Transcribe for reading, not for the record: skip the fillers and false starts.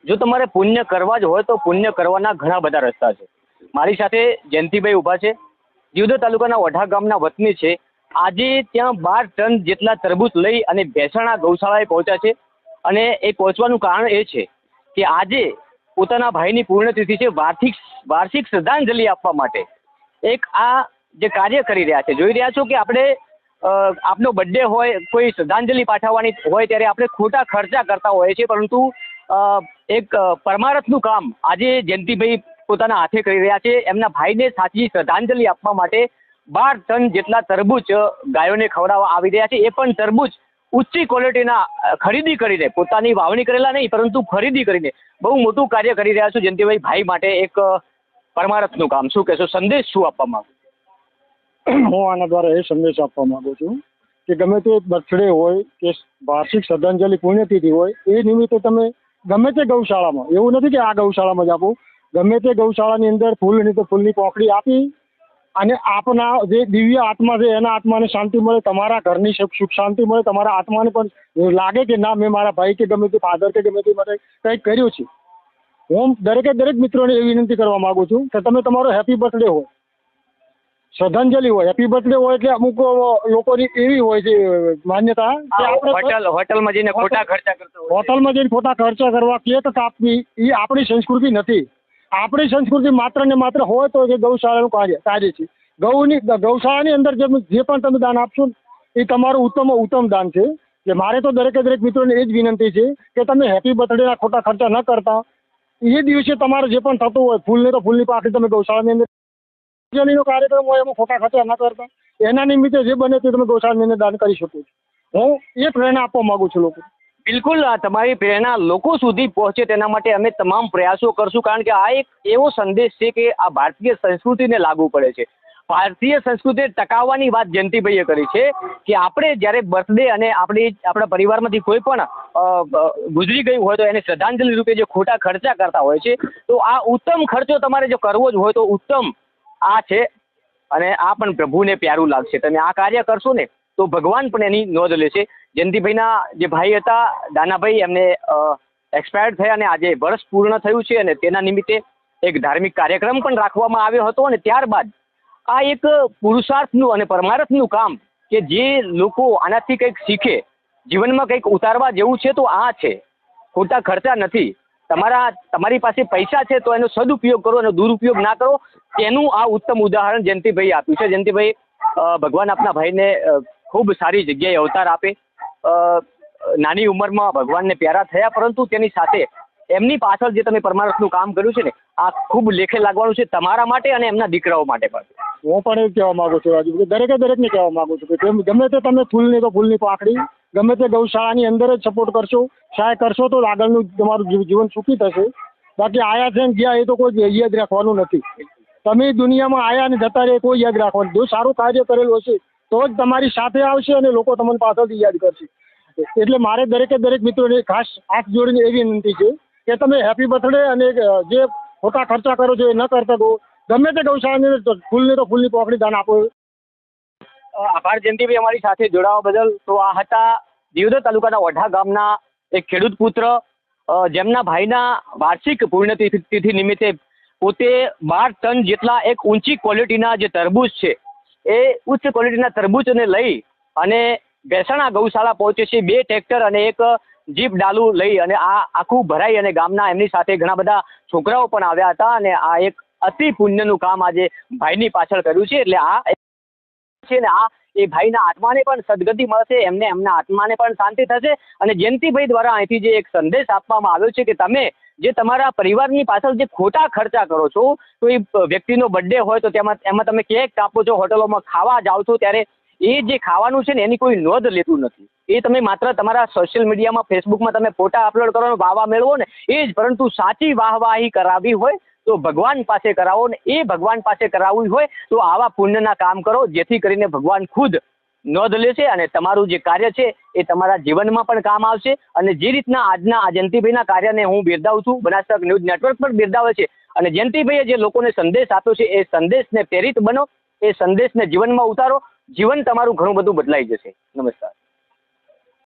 જો તમારે પુણ્ય કરવા જ હોય તો પુણ્ય કરવાના ઘણા બધા રસ્તા છે. મારી સાથે જયંતિભાઈ ઊભા છે, દિયોદર તાલુકાના વઢા ગામના વતની છે. આજે ત્યાં 12 ટન જેટલા તરબૂચ લઈ અને ભેંસાણા ગૌશાળાએ પહોંચ્યા છે. અને એ પહોંચવાનું કારણ એ છે કે આજે પોતાના ભાઈની પૂર્ણતિથિ છે, વાર્ષિક શ્રદ્ધાંજલિ આપવા માટે એક આ જે કાર્ય કરી રહ્યા છે. જોઈ રહ્યા છો કે આપણે આપનો બર્થડે હોય, કોઈ શ્રદ્ધાંજલિ પાઠવવાની હોય ત્યારે આપણે ખોટા ખર્ચા કરતા હોઈએ છીએ, પરંતુ એક પરમારથનું કામ આજે જયંતિભાઈ પોતાના હાથે કરી રહ્યા છે. એમના ભાઈને સાચી શ્રદ્ધાંજલિ આપવા માટે 12 ટન જેટલા તરબૂચ ગાયોને ખવડાવવા આવી રહ્યા છે. એ પણ તરબૂચ ઊંચી ક્વોલિટીના ખરીદી કરીને, પોતાની વાવણી કરેલા નહીં પરંતુ ખરીદી કરીને બહુ મોટું કાર્ય કરી રહ્યા છો જયંતિભાઈ. ભાઈ માટે એક પરમારથનું કામ, શું કહેશો? સંદેશ શું આપવા માંગો? હું આના દ્વારા એ સંદેશ આપવા માંગુ છું કે ગમે તે બર્થડે હોય કે વાર્ષિક શ્રદ્ધાંજલિ પુણ્યતિથિ હોય, એ નિમિત્તે તમે ગમે તે ગૌશાળામાં, એવું નથી કે આ ગૌશાળામાં જ આપો, ગમે તે ગૌશાળાની અંદર ફૂલની તો ફૂલની પોંખડી આપી અને આપના જે દિવ્ય આત્મા છે એના આત્માને શાંતિ મળે, તમારા ઘરની સુખ શાંતિ મળે, તમારા આત્માને પણ લાગે કે ના, મેં મારા ભાઈ કે ગમે તે ફાધર કે ગમે તે માટે કંઈક કર્યું છે. હું દરેક મિત્રોને એવી વિનંતી કરવા માંગુ છું કે તમે તમારો હેપી બર્થડે હોય, શ્રદ્ધાંજલિ હોય, હેપી બર્થડે હોય એટલે અમુક લોકોની એવી હોય છે માન્યતા કે આપણે હોટલમાં જઈને ખોટા ખર્ચા કરતા હોય, હોટલમાં જઈને ખોટા ખર્ચા કરવા, કેક કાપવી, એ આપણી સંસ્કૃતિ નથી. આપણી સંસ્કૃતિ માત્ર ને માત્ર હોય તો એ ગૌશાળાનું કાર્ય છે. ગૌશાળાની અંદર જે પણ તમે દાન આપશો એ તમારું ઉત્તમ દાન છે. કે મારે તો દરેક મિત્રોને એ જ વિનંતી છે કે તમે હેપી બર્થડેના ખોટા ખર્ચા ન કરતા. એ દિવસે તમારે જે પણ થતું હોય, ફૂલને તો ફૂલની પાકડી તમે ગૌશાળાની અંદર કાર્યક્રમ હોય એમાં ખોટા ખર્ચા ન કરતા. એના નિમિત્તે જે બને તે તમે ગૌશાળાની અંદર દાન કરી શકો છો. હું એ પ્રેરણા આપવા માંગુ છું લોકો. બિલકુલ, તમારી પ્રેરણા લોકો સુધી પહોંચે તેના માટે અમે તમામ પ્રયાસો કરશું, કારણ કે આ એક એવો સંદેશ છે કે આ ભારતીય સંસ્કૃતિને લાગુ પડે છે. ભારતીય સંસ્કૃતિ ટકાવવાની વાત જયંતિભાઈએ કરી છે કે આપણે જ્યારે બર્થડે અને આપણા પરિવારમાંથી કોઈ પણ ગુજરી ગયું હોય તો એને શ્રદ્ધાંજલિ રૂપે જે ખોટા ખર્ચા કરતા હોય છે, તો આ ઉત્તમ ખર્ચો તમારે જો કરવો જ હોય તો ઉત્તમ આ છે. અને આ પણ પ્રભુને પ્યારું લાગશે. તમે આ કાર્ય કરશો ને તો ભગવાન પણ એની નોંધ લેશે. જયંતિભાઈના જે ભાઈ હતા દાનાભાઈ, એમને એક્સપાયર્ડ થયા અને આજે વર્ષ પૂર્ણ થયું છે અને તેના નિમિત્તે એક ધાર્મિક કાર્યક્રમ પણ રાખવામાં આવ્યો હતો. અને ત્યારબાદ આ એક પુરુષાર્થનું અને પરમાર્થનું કામ કે જે લોકો આનાથી કંઈક શીખે, જીવનમાં કંઈક ઉતારવા જેવું છે તો આ છે. ખોટા ખર્ચા નથી. તમારી પાસે પૈસા છે તો એનો સદુપયોગ કરો, એનો દુરુપયોગ ના કરો. તેનું આ ઉત્તમ ઉદાહરણ જયંતિભાઈએ આપ્યું છે. જયંતિભાઈ, ભગવાન આપના ભાઈને ખૂબ સારી જગ્યાએ અવતાર આપે. નાની ઉંમરમાં ભગવાનને પ્યારા થયા, પરંતુ તેની સાથે એમની પાછળ જે તમે પરમાર્થનું કામ કર્યું છે ને, આ ખૂબ લેખે લાગવાનું છે તમારા માટે અને એમના દીકરાઓ માટે પણ. હું પણ એવું કહેવા માંગુ છું રાજુ, દરેકને કહેવા માંગુ છું કે ગમે તે તમે ફૂલની તો ફૂલની પાકડી ગમે તે ગૌશાળાની અંદર જ સપોર્ટ કરશો, સહાય કરશો તો આગળનું તમારું જીવન સુખી થશે. બાકી આયા છે ને ગયા એ તો કોઈ યાદ રાખવાનું નથી. તમે દુનિયામાં આયા અને જતા રહે કોઈ યાદ રાખવાનું. જો સારું કાર્ય કરેલું હશે તો જ તમારી સાથે આવશે અને લોકો તમને પાછળથી યાદ કરશે. એટલે મારે દરેક મિત્રોને ખાસ હાથ જોડીને એવી વિનંતી છે કે તમે હેપી બર્થડે અને જે ખોટા ખર્ચા કરો છો એ ન કરતા તો ગમે તે ગૌશાળાની અંદર ફૂલની તો ફૂલની પોખડી દાન આપો. આભાર જયંતિભાઈ અમારી સાથે જોડાવા બદલ. તો આ હતા દિયોદર તાલુકાના વઢા ગામના એક ખેડૂત પુત્ર, જેમના ભાઈના વાર્ષિક પુણ્યતિથિ નિમિત્તે પોતે 12 ટન જેટલા એક ઊંચી ક્વોલિટીના જે તરબૂચ છે એ ઉચ્ચ ક્વોલિટીના તરબૂચને લઈ અને ભેંસાણા ગૌશાળા પહોંચે છે. 2 ટ્રેક્ટર અને એક જીપ ડાલુ લઈ અને આ આખું ભરાઈ અને ગામના એમની સાથે ઘણા બધા છોકરાઓ પણ આવ્યા હતા અને આ એક અતિ પુણ્યનું કામ આજે ભાઈની પાછળ કર્યું છે. એટલે આ છે ને આ એ ભાઈના આત્માને પણ સદગતિ મળશે, એમના આત્માને પણ શાંતિ થશે. અને જયંતિભાઈ દ્વારા અહીંથી જે એક સંદેશ આપવામાં આવ્યો છે કે તમે જે તમારા પરિવારની પાછળ જે ખોટા ખર્ચા કરો છો, તો એ વ્યક્તિનો બર્થડે હોય તો એમાં તમે કેક કાપો છો, હોટલોમાં ખાવા જાઓ છો, ત્યારે એ જે ખાવાનું છે ને એની કોઈ નોંધ લેતું નથી. એ તમે માત્ર તમારા સોશિયલ મીડિયામાં, ફેસબુકમાં તમે ફોટા અપલોડ કરો, વાહવા મેળવો ને એ જ. પરંતુ સાચી વાહવાહી કરાવવી હોય તો ભગવાન પાસે કરાવો ને એ ભગવાન પાસે કરાવવું હોય તો આવા પુણ્યના કામ કરો, જેથી કરીને ભગવાન ખુદ નોંધ લેશે અને તમારું જે કાર્ય છે એ તમારા જીવનમાં પણ કામ આવશે. અને જે રીતના આજના આ જયંતિભાઈના કાર્યને હું બિરદાવું છું, બનાસકાંઠા ન્યૂઝ નેટવર્ક પણ બિરદાવે છે. અને જયંતિભાઈએ જે લોકોને સંદેશ આપ્યો છે એ સંદેશને પ્રેરિત બનો, એ સંદેશને જીવનમાં ઉતારો. જીવન તમારું ઘણું બધું બદલાઈ જશે. નમસ્કાર.